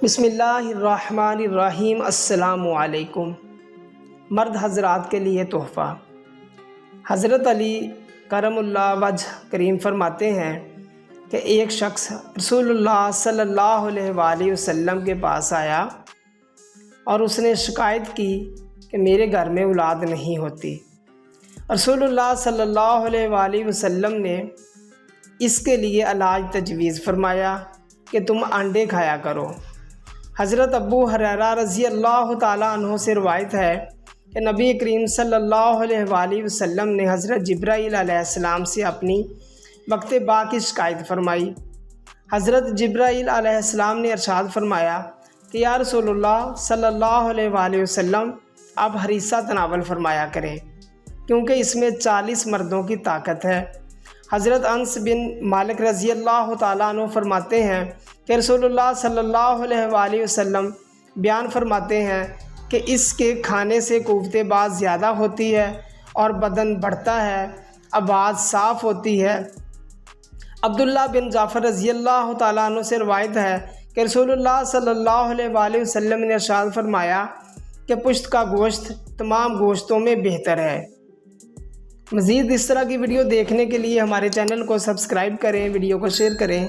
بسم اللہ الرحمن الرحیم۔ السلام علیکم۔ مرد حضرات کے لیے تحفہ۔ حضرت علی کرم اللہ وجہ کریم فرماتے ہیں کہ ایک شخص رسول اللہ صلی اللہ علیہ وآلہ وسلم کے پاس آیا اور اس نے شکایت کی کہ میرے گھر میں اولاد نہیں ہوتی۔ رسول اللہ صلی اللہ علیہ وآلہ وسلم نے اس کے لیے علاج تجویز فرمایا کہ تم انڈے کھایا کرو۔ حضرت ابو ہریرہ رضی اللہ تعالیٰ عنہ سے روایت ہے کہ نبی کریم صلی اللہ علیہ وآلہ وسلم نے حضرت جبرائیل علیہ السلام سے اپنی وقت با کی شکایت فرمائی۔ حضرت جبرائیل علیہ السلام نے ارشاد فرمایا کہ یا رسول اللہ صلی اللہ علیہ وآلہ وسلم آپ ہریسہ تناول فرمایا کریں کیونکہ اس میں 40 مردوں کی طاقت ہے۔ حضرت انس بن مالک رضی اللہ تعالیٰ عنہ فرماتے ہیں کہ رسول اللہ صلی اللہ علیہ وآلہ وسلم بیان فرماتے ہیں کہ اس کے کھانے سے قوت باز زیادہ ہوتی ہے اور بدن بڑھتا ہے، آواز صاف ہوتی ہے۔ عبداللہ بن جعفر رضی اللہ تعالیٰ عنہ سے روایت ہے کہ رسول اللہ صلی اللہ علیہ وآلہ وسلم نے ارشاد فرمایا کہ پشت کا گوشت تمام گوشتوں میں بہتر ہے۔ مزید اس طرح کی ویڈیو دیکھنے کے لیے ہمارے چینل کو سبسکرائب کریں، ویڈیو کو شیئر کریں۔